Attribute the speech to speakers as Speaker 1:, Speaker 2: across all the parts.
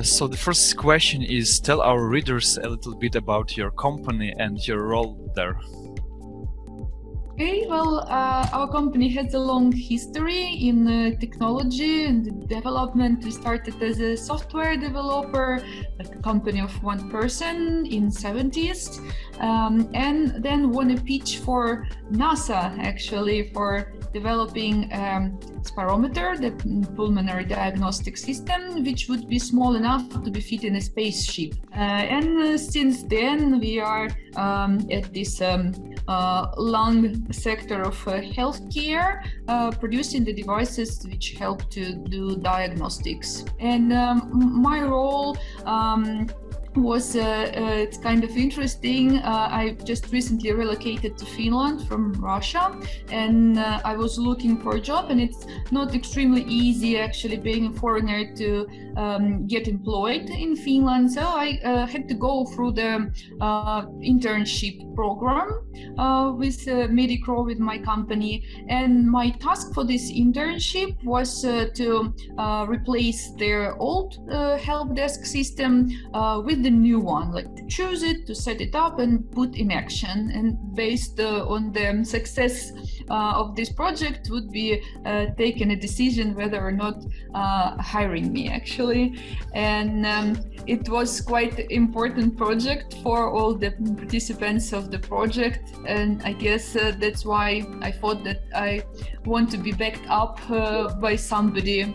Speaker 1: So the first question is, tell our readers a little bit about your company and your role there.
Speaker 2: Okay, well, our company has a long history in technology and development. We started as a software developer, like a company of one person in 70s, and then won a pitch for NASA, actually, for developing spirometer, the pulmonary diagnostic system, which would be small enough to be fit in a spaceship. And since then, we are at this lung sector of healthcare, producing the devices which help to do diagnostics. And my role was it's kind of interesting. I just recently relocated to Finland from Russia, and I was looking for a job, and it's not extremely easy actually being a foreigner to get employed in Finland. So I had to go through the internship program with Medikro, with my company, and my task for this internship was to replace their old help desk system with the new one, like to choose it, to set it up and put in action. And based on the success of this project would be taken a decision whether or not hiring me actually. And it was quite an important project for all the participants of the project, and I guess that's why I thought that I want to be backed up by somebody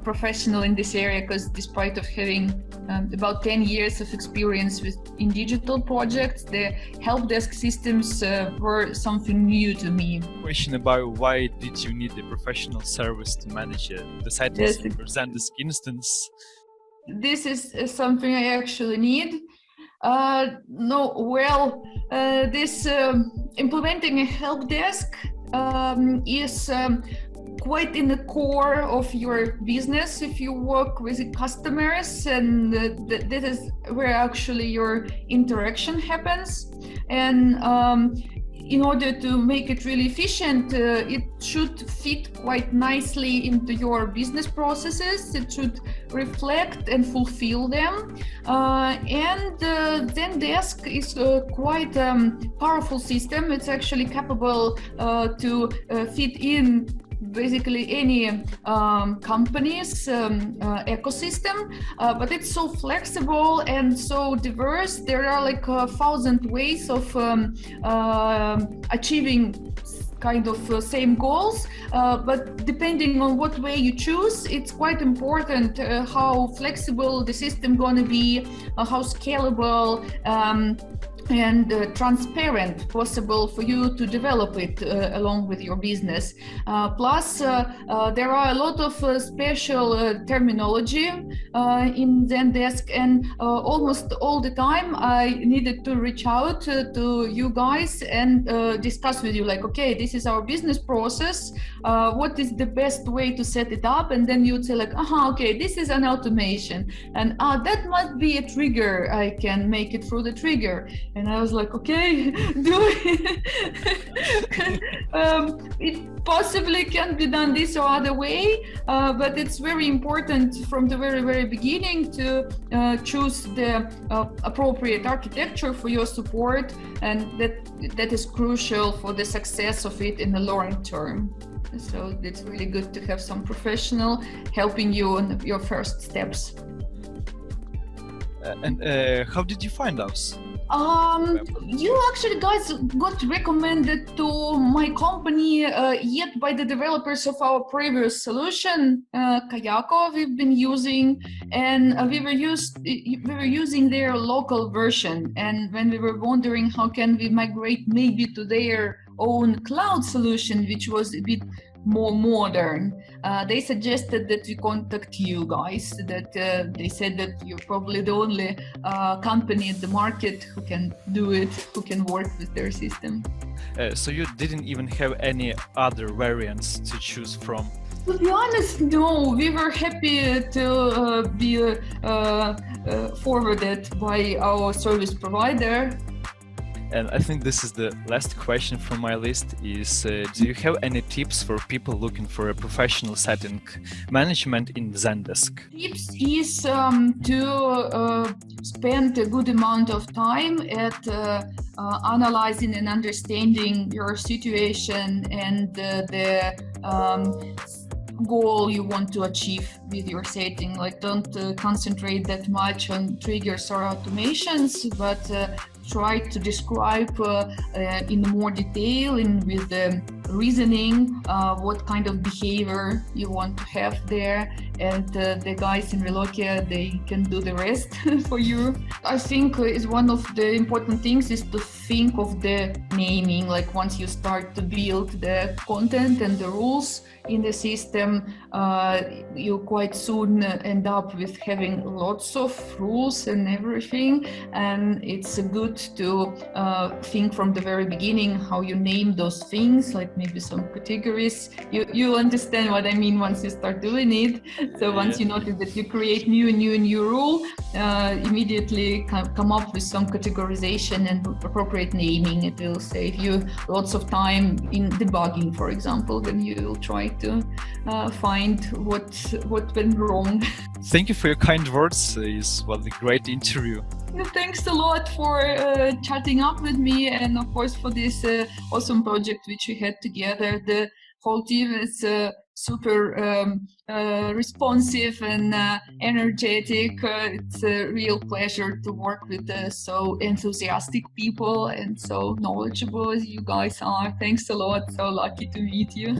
Speaker 2: professional in this area, because despite of having about 10 years of experience in digital projects, the help desk systems were something new to me.
Speaker 1: Question about why did you need a professional service to manage the settings in your Zendesk instance?
Speaker 2: This is something I actually need. This implementing a help desk is quite in the core of your business if you work with customers, and that is where actually your interaction happens. And in order to make it really efficient, it should fit quite nicely into your business processes. It should reflect and fulfill them. And Zendesk is quite a powerful system. It's actually capable to fit in basically any company's ecosystem, but it's so flexible and so diverse. There are like 1,000 ways of achieving kind of same goals, but depending on what way you choose, it's quite important how flexible the system gonna be, how scalable and transparent possible for you to develop it along with your business. Plus, there are a lot of special terminology in Zendesk, and almost all the time I needed to reach out to you guys and discuss with you, like, okay, this is our business process, what is the best way to set it up? And then you'd say like, okay, this is an automation, and that must be a trigger, I can make it through the trigger. And I was like, okay, do it. It possibly can be done this or other way, but it's very important from the very, very beginning to choose the appropriate architecture for your support, and that is crucial for the success of it in the long term. So it's really good to have some professional helping you on your first steps.
Speaker 1: And how did you find us?
Speaker 2: You actually guys got recommended to my company yet by the developers of our previous solution, Kayako, we've been using, and we were using their local version. And when we were wondering how can we migrate maybe to their own cloud solution, which was a bit more modern, they suggested that we contact you guys, that they said that you're probably the only company in the market who can do it, who can work with their system.
Speaker 1: So you didn't even have any other variants to choose from?
Speaker 2: To be honest, no. We were happy to be forwarded by our service provider.
Speaker 1: And I think this is the last question from my list is, do you have any tips for people looking for a professional setting management in Zendesk?
Speaker 2: Tips is to spend a good amount of time at analyzing and understanding your situation and the goal you want to achieve with your setting. Like, don't concentrate that much on triggers or automations, but try to describe in more detail and with the reasoning what kind of behavior you want to have there, and the guys in Relokia, they can do the rest for you. I think is one of the important things is to think of the naming. Like, once you start to build the content and the rules in the system, you quite soon end up with having lots of rules and everything, and it's good to think from the very beginning how you name those things, like maybe some categories. You understand what I mean once you start doing it. So once you notice that you create new rule, immediately come up with some categorization and appropriate naming. It will save you lots of time in debugging, for example, when you will try to find what went wrong.
Speaker 1: Thank you for your kind words. It was a great interview.
Speaker 2: Thanks a lot for chatting up with me, and of course for this awesome project which we had together. The whole team is super responsive and energetic. It's a real pleasure to work with so enthusiastic people and so knowledgeable as you guys are. Thanks a lot. So lucky to meet you.